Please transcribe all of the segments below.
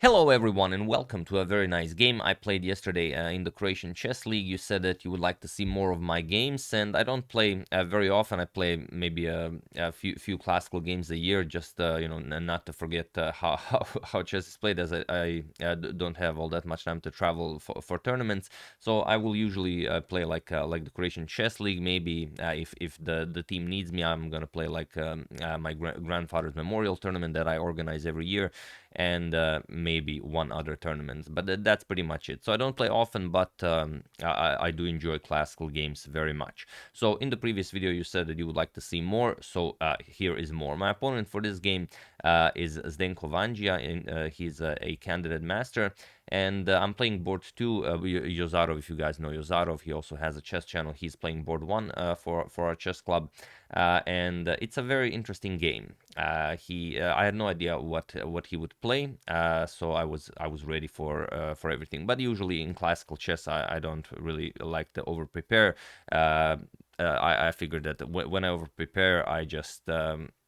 Hello everyone and welcome to a very nice game I played yesterday in the Croatian Chess League. You said that you would like to see more of my games, and I don't play very often. I play maybe a few classical games a year, just not to forget how chess is played, as I don't have all that much time to travel for tournaments. So I will usually play like the Croatian Chess League. Maybe if the team needs me, I'm gonna play like my grandfather's memorial tournament that I organize every year, and maybe one other tournament, but that's pretty much it. So I don't play often, but I do enjoy classical games very much. So in the previous video you said that you would like to see more, so here is more. My opponent for this game is Zdenko Vanđija, and he's a candidate master, and I'm playing board 2. Yozarov, if you guys know Yozarov, he also has a chess channel. He's playing board 1 for our chess club, and it's a very interesting game. I had no idea what he would play, so I was ready for everything. But usually in classical chess, I don't really like to over prepare. I figured that when I over prepare, I just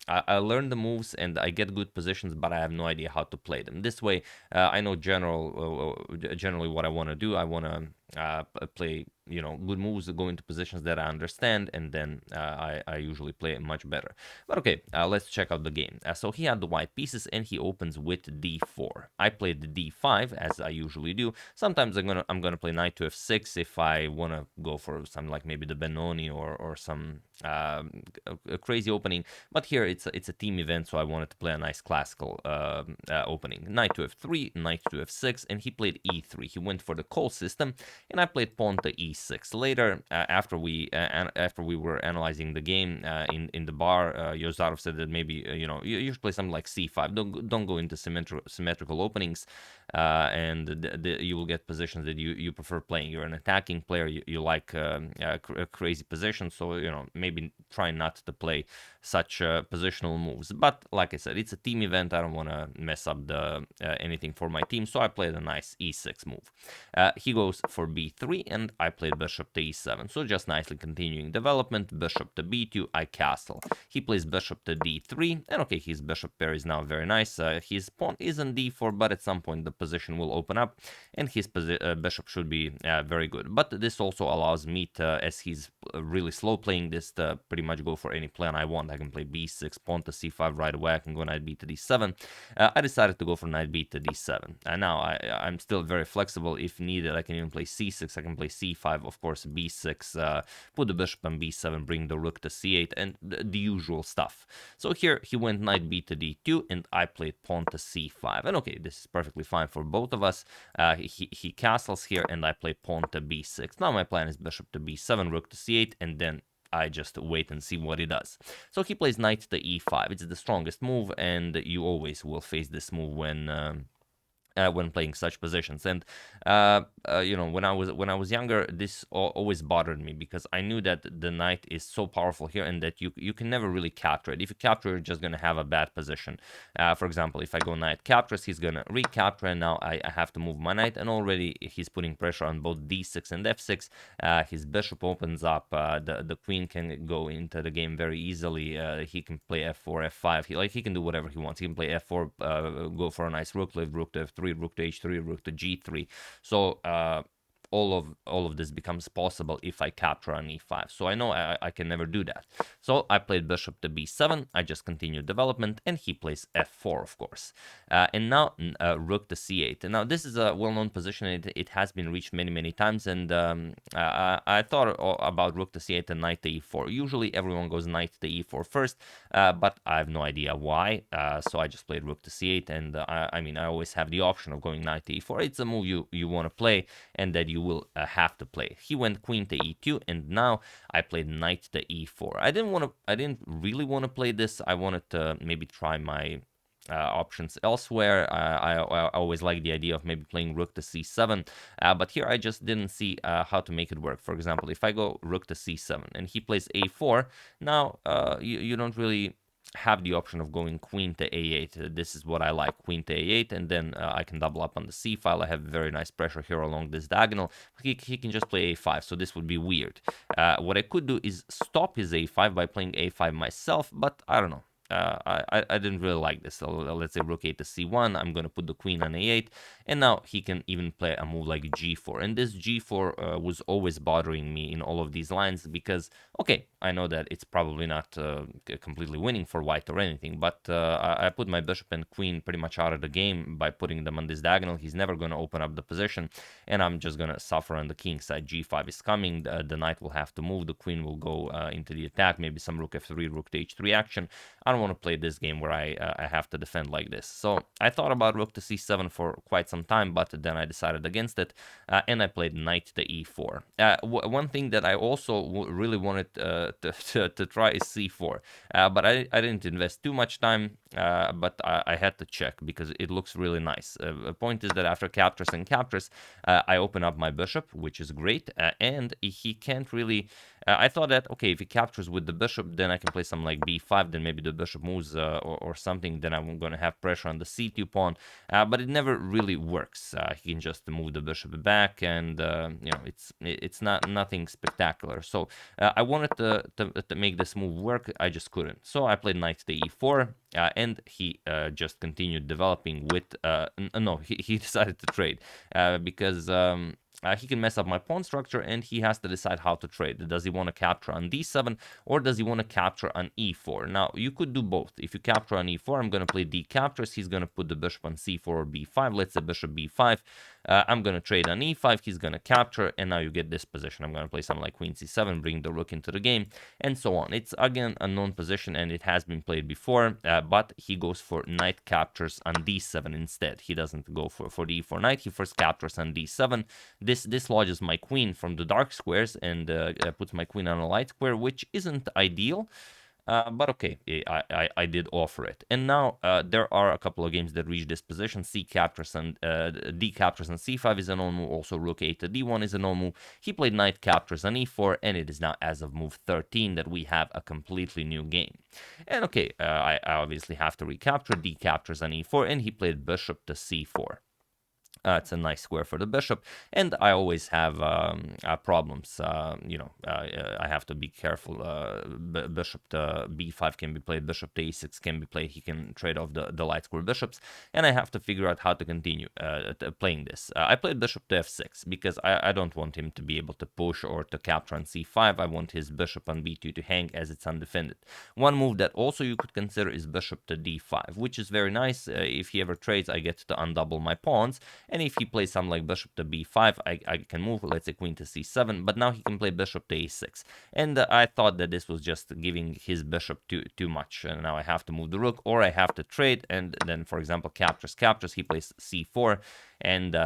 I learn the moves and I get good positions, but I have no idea how to play them. This way, I know generally what I want to do. I want to play good moves, go into positions that I understand, and then I usually play much better. But okay, let's check out the game. So he had the white pieces and he opens with d4. I played the d5 as I usually do. Sometimes I'm gonna play knight to f6 if I want to go for something like maybe the Benoni or some a crazy opening. But here it's a team event, so I wanted to play a nice classical opening. Knight to f3, knight to f6, and he played e3. He went for the Colle system, and I played pawn to e6. Later, after we were analyzing the game in the bar, Yozarov said that maybe you should play something like c5. Don't go into symmetrical openings, and you will get positions that you prefer playing. You're an attacking player. You like crazy positions, so maybe try not to play such positional moves. But like I said, it's a team event. I don't want to mess up anything for my team, so I played a nice e6 move. He goes for b3, and I played bishop to e7. So just nicely continuing development. Bishop to b2, I castle. He plays bishop to d3, and okay, his bishop pair is now very nice. His pawn is on d4, but at some point the position will open up, and his bishop should be very good. But this also allows me to, as he's really slow playing this, to pretty much go for any plan I want. I can play b6, pawn to c5 right away. I can go knight b to d7. I decided to go for knight b to d7. And now I'm still very flexible. If needed, I can even play c6. I can play c5, of course, b6, put the bishop on b7, bring the rook to c8, and the usual stuff. So here he went knight b to d2, and I played pawn to c5. And okay, this is perfectly fine for both of us. He castles here, and I play pawn to b6. Now my plan is bishop to b7, rook to c8, and then I just wait and see what he does. So he plays knight to e5. It's the strongest move, and you always will face this move when playing such positions. And when I was younger, this always bothered me, because I knew that the knight is so powerful here, and that you can never really capture it. If you capture, you're just gonna have a bad position. For example, if I go knight captures, he's gonna recapture, and now I have to move my knight, and already he's putting pressure on both d6 and f6. His bishop opens up. The queen can go into the game very easily. He can play f4, f5. He can do whatever he wants. He can play f4, go for a nice rook lift, rook to f3, rook to h3, rook to g3. So all of this becomes possible if I capture on e5. So I know I can never do that. So I played bishop to b7. I just continued development, and he plays f4, of course. And now rook to c8. And now this is a well-known position. It has been reached many times, and I thought about rook to c8 and knight to e4. Usually everyone goes knight to e4 first, but I have no idea why. So I just played rook to c8, and I always have the option of going knight to e4. It's a move you want to play, and that you will have to play. He went queen to e2, and now I played knight to e4. I didn't really want to play this. I wanted to maybe try my options elsewhere. I always like the idea of maybe playing rook to c7, but here I just didn't see how to make it work. For example, if I go rook to c7 and he plays a4, now you don't really have the option of going queen to a8. This is what I like, queen to a8, and then I can double up on the c file. I have very nice pressure here along this diagonal. He can just play a5, so this would be weird. What I could do is stop his a5 by playing a5 myself, but I don't know. I didn't really like this. So let's say rook 8 to c1. I'm gonna put the queen on a8, and now he can even play a move like g4. And this g4 was always bothering me in all of these lines because, okay, I know that it's probably not completely winning for white or anything, but I put my bishop and queen pretty much out of the game by putting them on this diagonal. He's never gonna open up the position, and I'm just gonna suffer on the king side. g5 is coming. The knight will have to move. The queen will go into the attack. Maybe some rook f3, rook to h3 action. I don't want to play this game where I have to defend like this. So I thought about rook to c7 for quite some time, but then I decided against it, and I played knight to e4. One thing that I also really wanted to try is c4, but I didn't invest too much time, but I had to check because it looks really nice. The point is that after captures and captures, I open up my bishop, which is great, and he can't really... I thought that, okay, if he captures with the bishop, then I can play something like b5, then maybe the bishop moves or something, then I'm going to have pressure on the c2 pawn, but it never really works. He can just move the bishop back, and you know, it's not nothing spectacular. So I wanted to make this move work, I just couldn't. So I played knight to e4, and he just continued developing with... no, he decided to trade because... he can mess up my pawn structure, and he has to decide how to trade. Does he want to capture on d7, or does he want to capture on e4? Now, you could do both. If you capture on e4, I'm going to play d captures. He's going to put the bishop on c4 or b5. Let's say bishop b5. I'm going to trade on e5. He's going to capture, and now you get this position. I'm going to play something like queen c7, bring the rook into the game, and so on. It's, again, a known position, and it has been played before, but he goes for knight captures on d7 instead. He doesn't go for the e4 knight. He first captures on d7. This lodges my queen from the dark squares and puts my queen on a light square, which isn't ideal. But okay, I did offer it. And now there are a couple of games that reach this position. C captures and D captures on C5 is a known move. Also rook 8 to D1 is a known move. He played knight captures on E4, and it is now as of move 13 that we have a completely new game. And okay, I obviously have to recapture. D captures on E4, and he played bishop to C4. It's a nice square for the bishop, and I always have problems. You know, I have to be careful. Bishop to b5 can be played, bishop to e6 can be played. He can trade off the light square bishops, and I have to figure out how to continue playing this. I played bishop to f6 because I don't want him to be able to push or to capture on c5. I want his bishop on b2 to hang as it's undefended. One move that also you could consider is bishop to d5, which is very nice. If he ever trades, I get to undouble my pawns. And if he plays something like bishop to b5, I can move, let's say, queen to c7, but now he can play bishop to a6. And I thought that this was just giving his bishop too much. And now I have to move the rook, or I have to trade, and then, for example, captures, he plays c4, and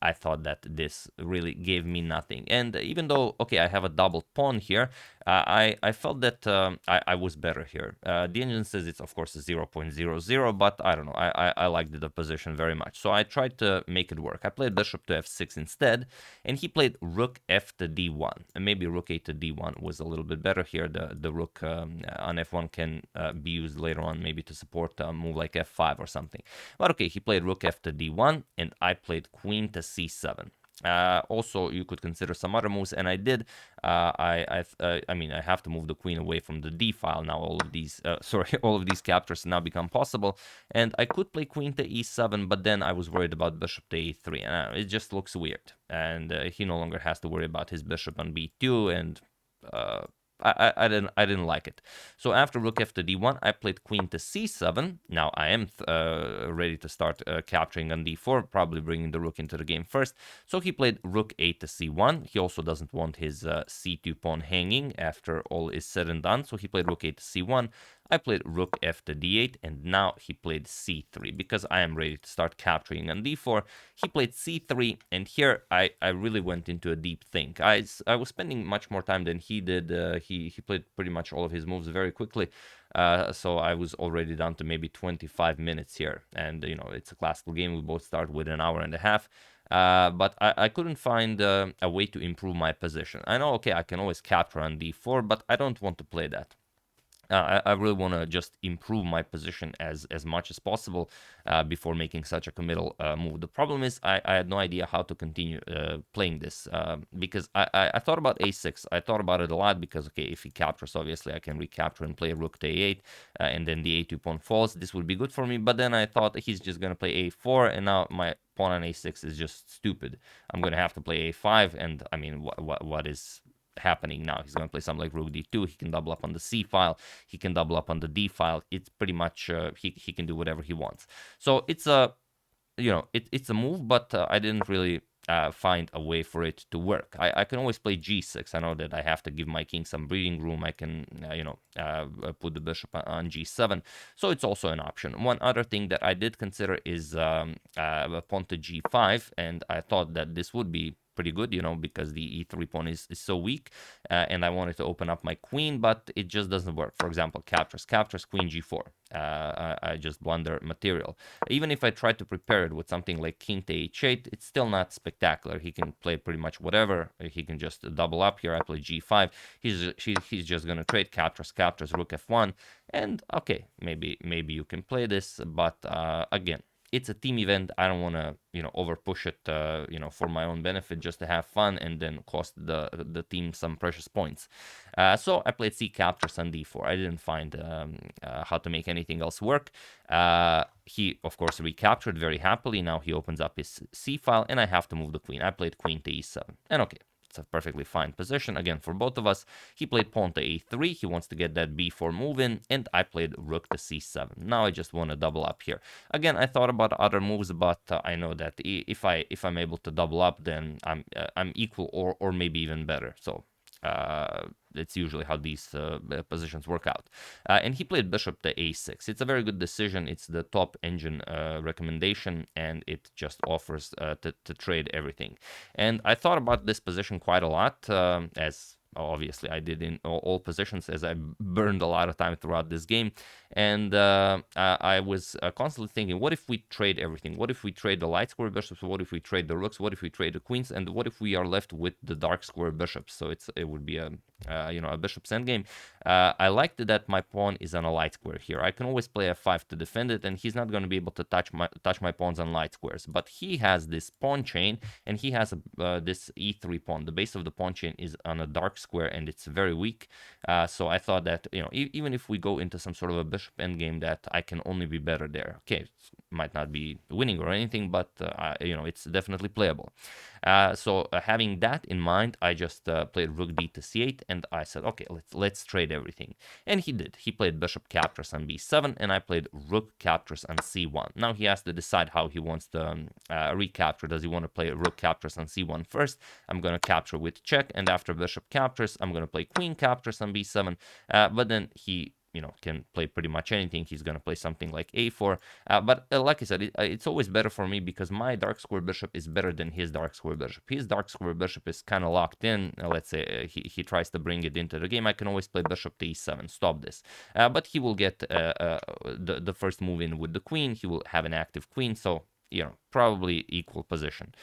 I thought that this really gave me nothing. And even though, okay, I have a double pawn here, I felt that I was better here. The engine says it's, of course, 0.00, but I don't know. I liked the position very much. So I tried to make it work. I played bishop to f6 instead, and he played rook f to d1. And maybe rook 8 to d1 was a little bit better here. The rook on f1 can be used later on, maybe to support a move like f5 or something. But okay, he played rook f to d1, and I played queen to c7. Also, you could consider some other moves, and I did. I mean, I have to move the queen away from the d file now. All of these, all of these captures now become possible, and I could play queen to e7, but then I was worried about bishop to a3, and it just looks weird. And he no longer has to worry about his bishop on b2, and I didn't like it. So after rook f to d1, I played queen to c7. Now I am ready to start capturing on d4, probably bringing the rook into the game first. So he played rook 8 to c1. He also doesn't want his c2 pawn hanging after all is said and done. So he played rook 8 to c1. I played rook f to d8, and now he played c3 because I am ready to start capturing on d4. He played c3, and here I really went into a deep think. I was spending much more time than he did. He played pretty much all of his moves very quickly, so I was already down to maybe 25 minutes here. And, you know, it's a classical game. We both start with an hour and a half. But I couldn't find a way to improve my position. I know, okay, I can always capture on d4, but I don't want to play that. I really want to just improve my position as much as possible before making such a committal move. The problem is I had no idea how to continue playing this because I thought about a6. I thought about it a lot because, okay, if he captures, obviously I can recapture and play rook to a8, and then the a2 pawn falls. This would be good for me, but then I thought he's just going to play a4, and now my pawn on a6 is just stupid. I'm going to have to play a5, and I mean, what is happening now? He's going to play something like rook d2. He can double up on the c file. He can double up on the d file. It's pretty much he can do whatever he wants. So it's a it's a move, but I didn't really find a way for it to work. I can always play g6. I know that I have to give my king some breathing room. I can put the bishop on g7, so it's also an option. One other thing that I did consider is pawn to g5, and I thought that this would be pretty good, because the e3 pawn is so weak, and I wanted to open up my queen, but it just doesn't work. For example, captures, queen g4. I just blunder material. Even if I try to prepare it with something like king to h8, it's still not spectacular. He can play pretty much whatever. He can just double up here. I play g5. He's just gonna trade captures, rook f1, and okay, maybe you can play this, but again, it's a team event. I don't want to, over push it, for my own benefit, just to have fun and then cost the team some precious points. So I played c captures on d4. I didn't find how to make anything else work. He, of course, recaptured very happily. Now he opens up his c file, and I have to move the queen. I played queen to e7, and okay. It's a perfectly fine position, again, for both of us. He played pawn to a3. He wants to get that b4 move in, and I played rook to c7. Now I just want to double up here. Again, I thought about other moves, but I know that if I'm able to double up, then I'm equal or maybe even better. So it's usually how these positions work out. And he played bishop to a6. It's a very good decision. It's the top engine recommendation, and it just offers to trade everything. And I thought about this position quite a lot, as obviously I did in all positions, as I burned a lot of time throughout this game. And I was constantly thinking, what if we trade everything? What if we trade the light square bishops? What if we trade the rooks? What if we trade the queens? And what if we are left with the dark square bishops? So it would be a bishop's endgame. I liked that my pawn is on a light square here. I can always play f5 to defend it, and he's not going to be able to touch my pawns on light squares. But he has this pawn chain, and he has this e3 pawn. The base of the pawn chain is on a dark square, and it's very weak. So I thought that even if we go into some sort of a bishop endgame, that I can only be better there. Okay, it might not be winning or anything, but it's definitely playable. So having that in mind, I just played rook d to c8, and I said, okay, let's trade everything. And he did. He played bishop captures on b7, and I played rook captures on c1. Now he has to decide how he wants to recapture. Does he want to play rook captures on c1 first? I'm going to capture with check, and after bishop captures, I'm going to play queen captures on b7. But then he can play pretty much anything. He's going to play something like a4. But like I said, it's always better for me because my dark square bishop is better than his dark square bishop. His dark square bishop is kind of locked in. Let's say he tries to bring it into the game. I can always play bishop to e7, stop this. But he will get the first move in with the queen. He will have an active queen. So, probably equal position.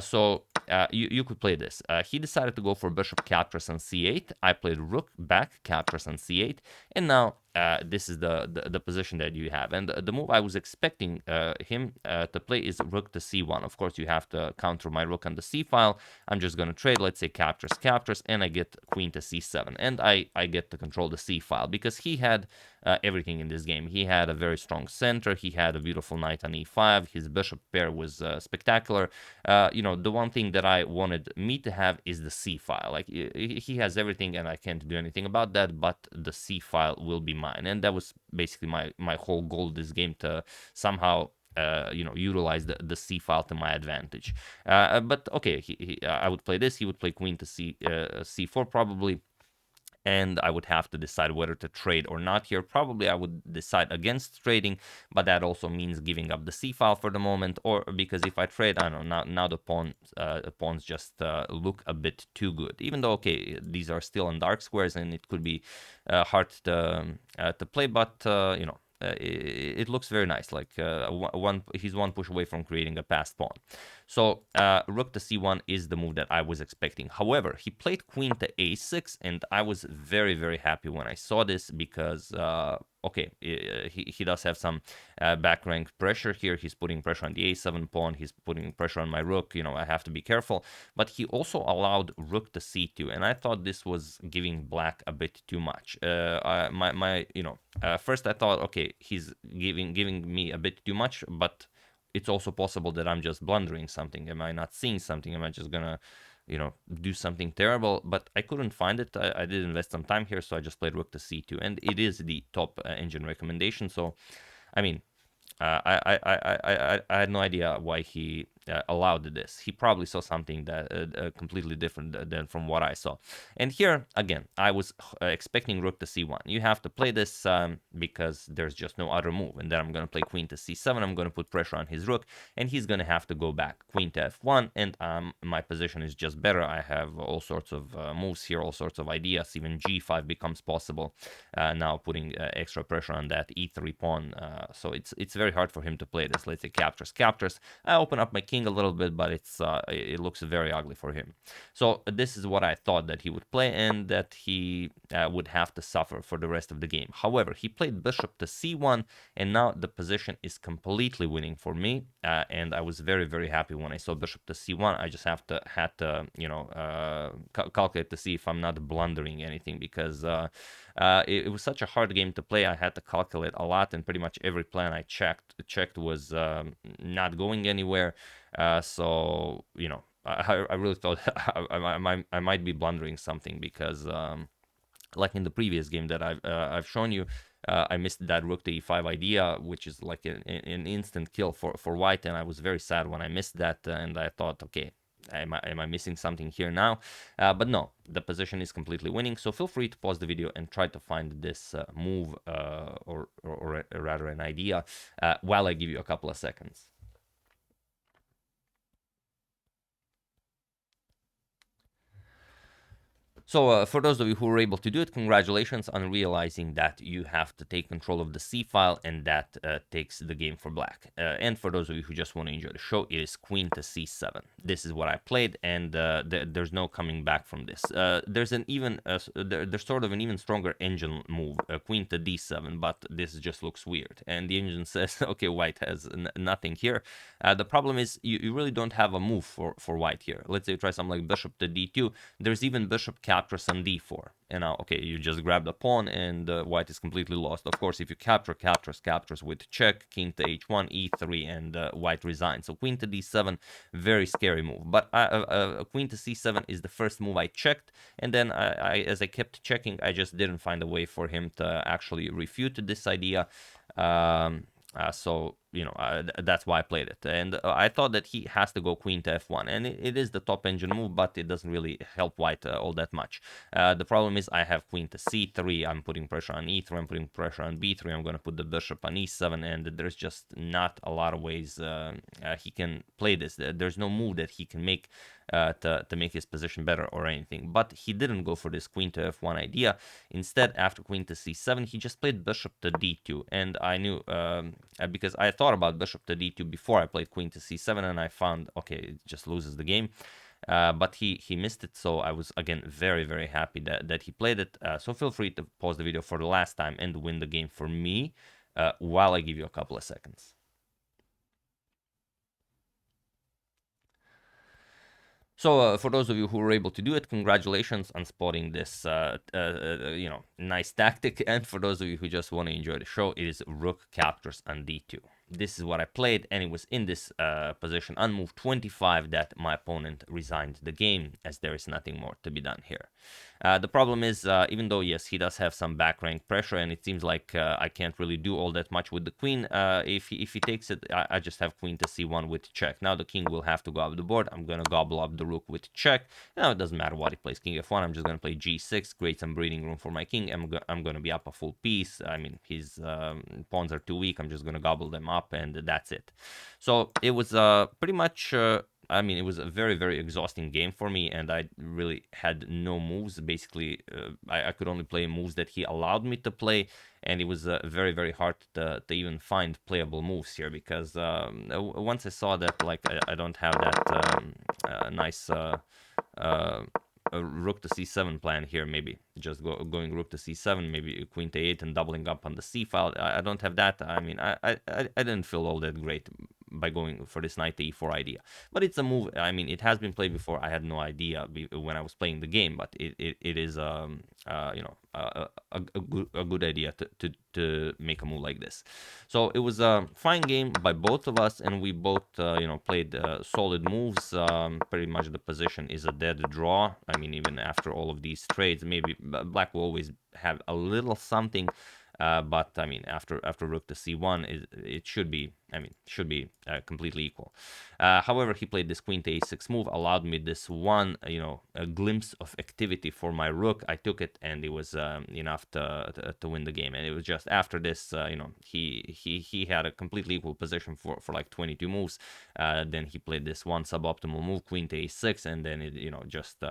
So you could play this. He decided to go for bishop captures on c8. I played rook back captures on c8, and now this is the position that you have. And the move I was expecting him to play is rook to c1. Of course, you have to counter my rook on the c file. I'm just gonna trade, let's say captures, and I get queen to c7, and I get to control the c file because he had everything in this game. He had a very strong center. He had a beautiful knight on e5. His bishop pair was spectacular. The one thing that I wanted me to have is the c file. Like, he has everything, and I can't do anything about that, but the c file will be mine. And that was basically my whole goal this game, to somehow utilize the c file to my advantage. But okay, I would play this. He would play queen to c4 probably. And I would have to decide whether to trade or not here. Probably I would decide against trading, but that also means giving up the c file for the moment, or because if I trade, I don't know, now the pawns just look a bit too good. Even though, okay, these are still on dark squares, and it could be hard to play, but it looks very nice. Like he's one push away from creating a passed pawn. So rook to c1 is the move that I was expecting. However, he played queen to a6, and I was very, very happy when I saw this because okay, he does have some back rank pressure here. He's putting pressure on the a7 pawn. He's putting pressure on my rook. You know, I have to be careful. But he also allowed rook to c2, and I thought this was giving black a bit too much. First I thought, okay, he's giving me a bit too much, but it's also possible that I'm just blundering something. Am I not seeing something? Am I just gonna, do something terrible? But I couldn't find it. I did invest some time here, so I just played rook to c2, and it is the top engine recommendation. So, I mean, I had no idea why he allowed this. He probably saw something that completely different than from what I saw. And here again, I was expecting rook to c1. You have to play this because there's just no other move. And then I'm going to play queen to c7. I'm going to put pressure on his rook, and he's going to have to go back. Queen to f1, and my position is just better. I have all sorts of moves here, all sorts of ideas. Even g5 becomes possible now, putting extra pressure on that e3 pawn. So it's very hard for him to play this. Let's say captures. I open up my king a little bit, but it looks very ugly for him. So this is what I thought that he would play, and that he would have to suffer for the rest of the game. However, he played bishop to c1, and now the position is completely winning for me, and I was very, very happy when I saw bishop to c1. I just had to calculate to see if I'm not blundering anything, because it was such a hard game to play. I had to calculate a lot, and pretty much every plan I checked was not going anywhere. So I really thought I might be blundering something, because like in the previous game that I've shown you, I missed that rook to e5 idea, which is like an instant kill for white, and I was very sad when I missed that, and I thought, okay, am I missing something here now? But no, the position is completely winning. So feel free to pause the video and try to find this move or rather an idea while I give you a couple of seconds. So for those of you who were able to do it, congratulations on realizing that you have to take control of the C file, and that takes the game for black. And for those of you who just want to enjoy the show, it is queen to C7. This is what I played, and there's no coming back from this. There's sort of an even stronger engine move, queen to D7, but this just looks weird. And the engine says, okay, white has nothing here. The problem is you really don't have a move for white here. Let's say you try something like bishop to D2. There's even bishop captures on d4, and now, okay, you just grab the pawn, and white is completely lost. Of course, if you captures with check, king to h1, e3, and white resigns. So queen to d7, very scary move. But queen to c7 is the first move I checked, and then as I kept checking, I just didn't find a way for him to actually refute this idea. So that's why I played it, and I thought that he has to go queen to f1, and it is the top engine move, but it doesn't really help white all that much. The problem is I have queen to c3, I'm putting pressure on e3, I'm putting pressure on b3, I'm going to put the bishop on e7, and there's just not a lot of ways he can play this. There's no move that he can make to make his position better or anything. But he didn't go for this queen to f1 idea. Instead, after queen to c7, he just played bishop to d2, and I knew because I thought about bishop to d2 before I played queen to c7, and I found, okay, it just loses the game. But he missed it, so I was again very, very happy that he played it. So feel free to pause the video for the last time and win the game for me while I give you a couple of seconds. So for those of you who were able to do it, congratulations on spotting this, nice tactic. And for those of you who just want to enjoy the show, it is rook captures on d2. This is what I played, and it was in this position on move 25 that my opponent resigned the game, as there is nothing more to be done here. The problem is, even though, yes, he does have some back rank pressure, and it seems like I can't really do all that much with the queen. If he takes it, I just have queen to c1 with check. Now the king will have to go up the board. I'm going to gobble up the rook with check. Now it doesn't matter what he plays, king f1. I'm just going to play g6, create some breathing room for my king. I'm going to be up a full piece. I mean, his pawns are too weak. I'm just going to gobble them up, and that's it. So it was pretty much I mean, it was a very, very exhausting game for me, and I really had no moves. Basically, I could only play moves that he allowed me to play, and it was very, very hard to even find playable moves here, because once I saw that, like, I don't have that nice a rook to c7 plan here, maybe just going rook to c7, maybe queen to 8 and doubling up on the c file. I don't have that. I mean, I didn't feel all that great by going for this knight to e4 idea, but it's a move. I mean, it has been played before. I had no idea when I was playing the game, but it is you know, a good idea to make a move like this. So it was a fine game by both of us, and we both you know, played solid moves. Pretty much the position is a dead draw. I mean, even after all of these trades, maybe black will always have a little something, but I mean, after rook to c1, it should be, I mean, should be completely equal. However, he played this queen to a6 move, allowed me this one, you know, a glimpse of activity for my rook. I took it, and it was enough to win the game. And it was just after this, you know, he had a completely equal position for like 22 moves. Then he played this one suboptimal move, queen to a6, and then it, you know, just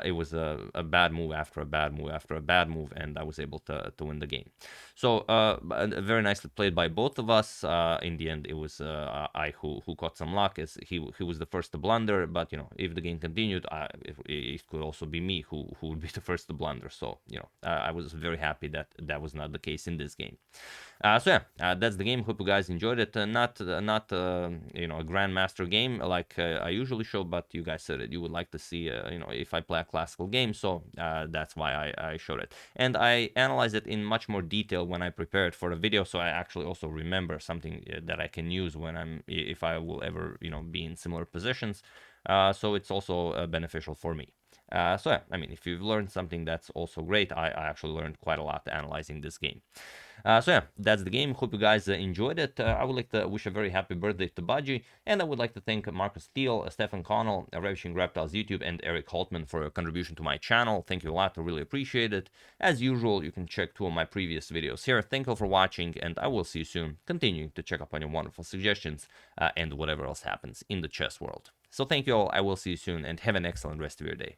it was a bad move after a bad move after a bad move, and I was able to win the game. So very nicely played by both of us. In the end, it was I who got some luck, as he was the first to blunder. But you know, if the game continued, it could also be me who would be the first to blunder. So you know, I was very happy that that was not the case in this game. So yeah, that's the game. Hope you guys enjoyed it. Not you know, a grandmaster game like I usually show, but you guys said it you would like to see you know, if I play a classical game, so that's why I showed it. And I analyzed it in much more detail when I prepared for the video, so I actually also remember something that I can use when if I will ever, you know, be in similar positions. So it's also beneficial for me. So yeah, I mean, if you've learned something, that's also great. I actually learned quite a lot analyzing this game. So yeah, that's the game. Hope you guys enjoyed it. I would like to wish a very happy birthday to Baji, and I would like to thank Marcus Steele, Stefan Connell, Ravishing Reptiles YouTube, and Eric Holtman for your contribution to my channel. Thank you a lot. I really appreciate it. As usual, you can check 2 of my previous videos here. Thank you for watching, and I will see you soon, continuing to check up on your wonderful suggestions and whatever else happens in the chess world. So thank you all. I will see you soon, and have an excellent rest of your day.